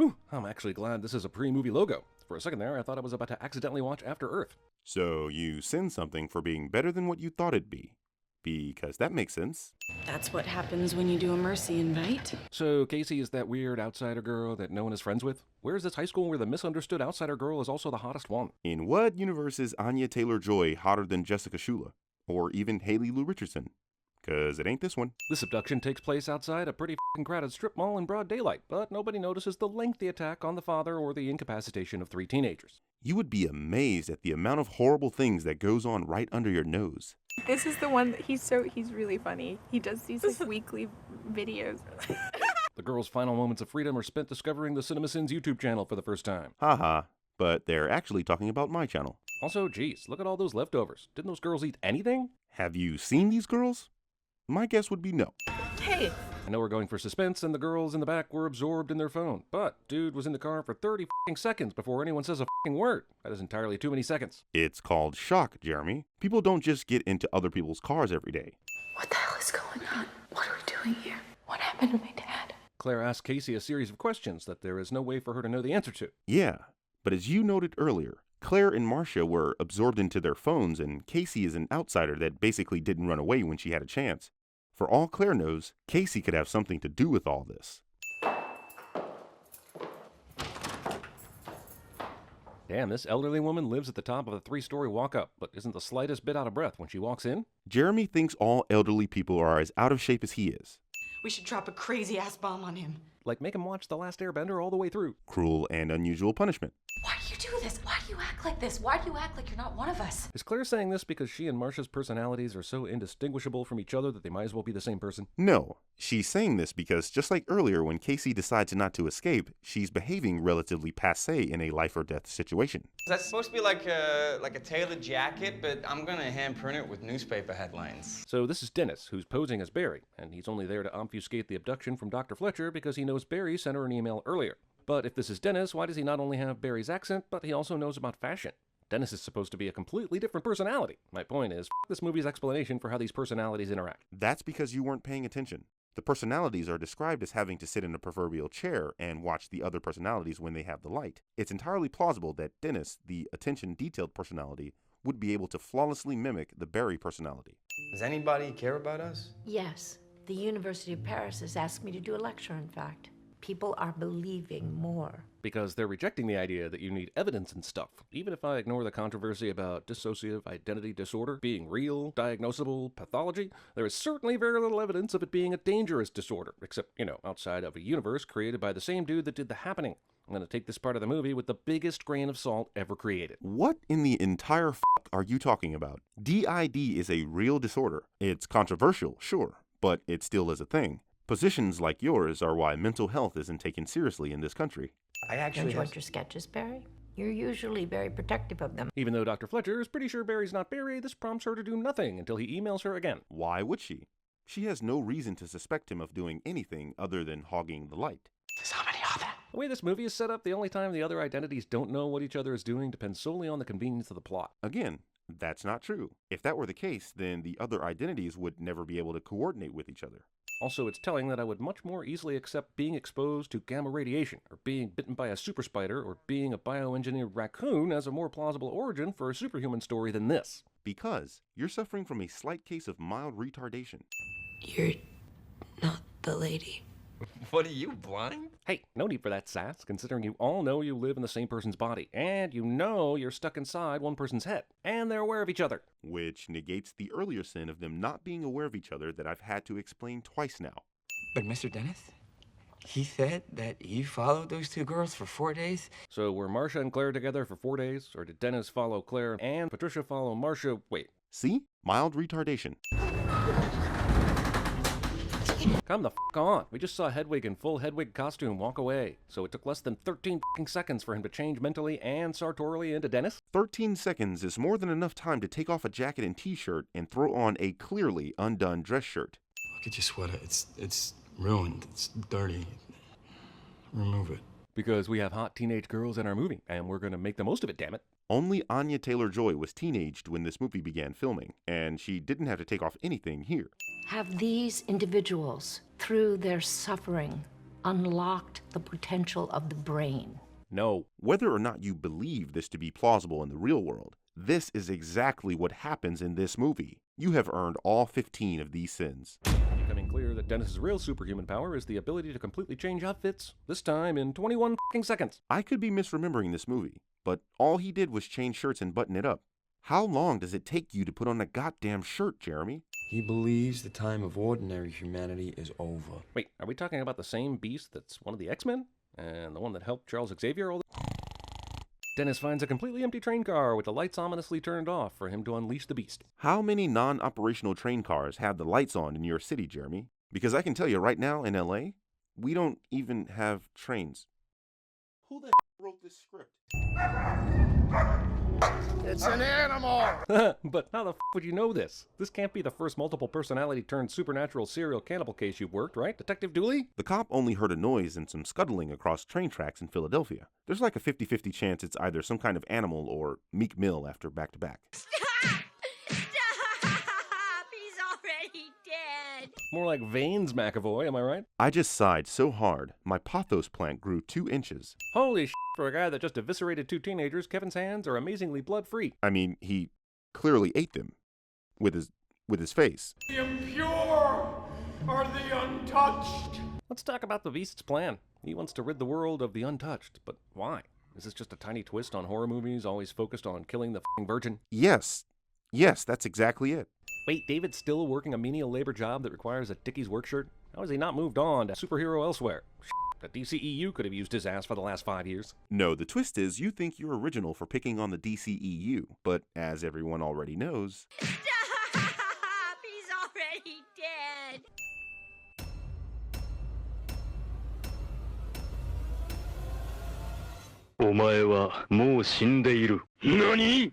Whew, I'm actually glad this is a pre-movie logo. For a second there, I thought I was about to accidentally watch After Earth. So you sin something for being better than what you thought it'd be. Because that makes sense. That's what happens when you do a mercy invite. So Casey is that weird outsider girl that no one is friends with? Where's this high school where the misunderstood outsider girl is also the hottest one? In what universe is Anya Taylor-Joy hotter than Jessica Shula? Or even Haley Lou Richardson? Cause it ain't this one. This abduction takes place outside a pretty f***ing crowded strip mall in broad daylight, but nobody notices the lengthy attack on the father or the incapacitation of 3 teenagers. You would be amazed at the amount of horrible things that goes on right under your nose. This is the one that he's really funny. He does these like weekly videos. The girl's final moments of freedom are spent discovering the CinemaSins YouTube channel for the first time. Haha, but they're actually talking about my channel. Also, geez, look at all those leftovers. Didn't those girls eat anything? Have you seen these girls? My guess would be no. Hey! I know we're going for suspense and the girls in the back were absorbed in their phone, but dude was in the car for 30 f***ing seconds before anyone says a f***ing word. That is entirely too many seconds. It's called shock, Jeremy. People don't just get into other people's cars every day. What the hell is going on? What are we doing here? What happened to my dad? Claire asks Casey a series of questions that there is no way for her to know the answer to. Yeah, but as you noted earlier, Claire and Marcia were absorbed into their phones, and Casey is an outsider that basically didn't run away when she had a chance. For all Claire knows, Casey could have something to do with all this. Damn, this elderly woman lives at the top of a 3-story walk-up, but isn't the slightest bit out of breath when she walks in. Jeremy thinks all elderly people are as out of shape as he is. We should drop a crazy-ass bomb on him. Like make him watch The Last Airbender all the way through. Cruel and unusual punishment. Why do you do this? Why do you act like this? Why do you act like you're not one of us? Is Claire saying this because she and Marcia's personalities are so indistinguishable from each other that they might as well be the same person? No, she's saying this because just like earlier when Casey decides not to escape, she's behaving relatively passé in a life or death situation. That's supposed to be like a tailored jacket, but I'm gonna hand print it with newspaper headlines. So this is Dennis, who's posing as Barry, and he's only there to obfuscate the abduction from Dr. Fletcher because he knows Barry sent her an email earlier. But if this is Dennis, why does he not only have Barry's accent, but he also knows about fashion? Dennis is supposed to be a completely different personality. My point is, f*** this movie's explanation for how these personalities interact. That's because you weren't paying attention. The personalities are described as having to sit in a proverbial chair and watch the other personalities when they have the light. It's entirely plausible that Dennis, the attention-detailed personality, would be able to flawlessly mimic the Barry personality. Does anybody care about us? Yes. The University of Paris has asked me to do a lecture, in fact. People are believing more. Because they're rejecting the idea that you need evidence and stuff. Even if I ignore the controversy about dissociative identity disorder being real, diagnosable, pathology, there is certainly very little evidence of it being a dangerous disorder, except, outside of a universe created by the same dude that did The Happening. I'm going to take this part of the movie with the biggest grain of salt ever created. What in the entire f*** are you talking about? DID is a real disorder. It's controversial, sure, but it still is a thing. Positions like yours are why mental health isn't taken seriously in this country. Don't you want your sketches, Barry? You're usually very protective of them. Even though Dr. Fletcher is pretty sure Barry's not Barry, this prompts her to do nothing until he emails her again. Why would she? She has no reason to suspect him of doing anything other than hogging the light. Somebody are that? The way this movie is set up, the only time the other identities don't know what each other is doing depends solely on the convenience of the plot. Again, that's not true. If that were the case, then the other identities would never be able to coordinate with each other. Also, it's telling that I would much more easily accept being exposed to gamma radiation, or being bitten by a super spider, or being a bioengineered raccoon as a more plausible origin for a superhuman story than this. Because you're suffering from a slight case of mild retardation. You're not the lady. What are you, blind? Hey, no need for that sass, considering you all know you live in the same person's body, and you know you're stuck inside one person's head, and they're aware of each other. Which negates the earlier sin of them not being aware of each other that I've had to explain twice now. But Mr. Dennis, he said that you followed those 2 girls for 4 days? So were Marcia and Claire together for 4 days, or did Dennis follow Claire and Patricia follow Marcia? Wait. See? Mild retardation. Come the f*** on. We just saw Hedwig in full Hedwig costume walk away. So it took less than 13 f***ing seconds for him to change mentally and sartorially into Dennis? 13 seconds is more than enough time to take off a jacket and t-shirt and throw on a clearly undone dress shirt. Look at your sweater. It's ruined. It's dirty. Remove it. Because we have hot teenage girls in our movie, and we're gonna make the most of it, damn it. Only Anya Taylor-Joy was teenaged when this movie began filming, and she didn't have to take off anything here. Have these individuals, through their suffering, unlocked the potential of the brain. No. Whether or not you believe this to be plausible in the real world, this is exactly what happens in this movie. You have earned all 15 of these sins. Becoming clear that Dennis's real superhuman power is the ability to completely change outfits, this time in 21 fucking seconds. I could be misremembering this movie, but all he did was change shirts and button it up. How long does it take you to put on a goddamn shirt, Jeremy? He believes the time of ordinary humanity is over. Wait, are we talking about the same beast that's one of the X-Men? And the one that helped Charles Xavier all the... Dennis finds a completely empty train car with the lights ominously turned off for him to unleash the beast. How many non-operational train cars have the lights on in your city, Jeremy? Because I can tell you right now in LA, we don't even have trains. Who the wrote this script? It's an animal! But how the would you know this? This can't be the first multiple personality turned supernatural serial cannibal case you've worked, right, Detective Dooley? The cop only heard a noise and some scuttling across train tracks in Philadelphia. There's like a 50-50 chance it's either some kind of animal or Meek Mill after back-to-back. Stop! He's already dead! More like Veins McAvoy, am I right? I just sighed so hard, my pothos plant grew 2 inches. Holy for a guy that just eviscerated 2 teenagers, Kevin's hands are amazingly blood-free. I mean, he clearly ate them. With his face. The impure are the untouched. Let's talk about the beast's plan. He wants to rid the world of the untouched, but why? Is this just a tiny twist on horror movies always focused on killing the f***ing virgin? Yes, that's exactly it. Wait, David's still working a menial labor job that requires a Dickies work shirt? How has he not moved on to superhero elsewhere? The DCEU could have used his ass for the last 5 years. No, the twist is you think you're original for picking on the DCEU, but as everyone already knows... Stop! He's already dead! お前はもう死んでいる。何？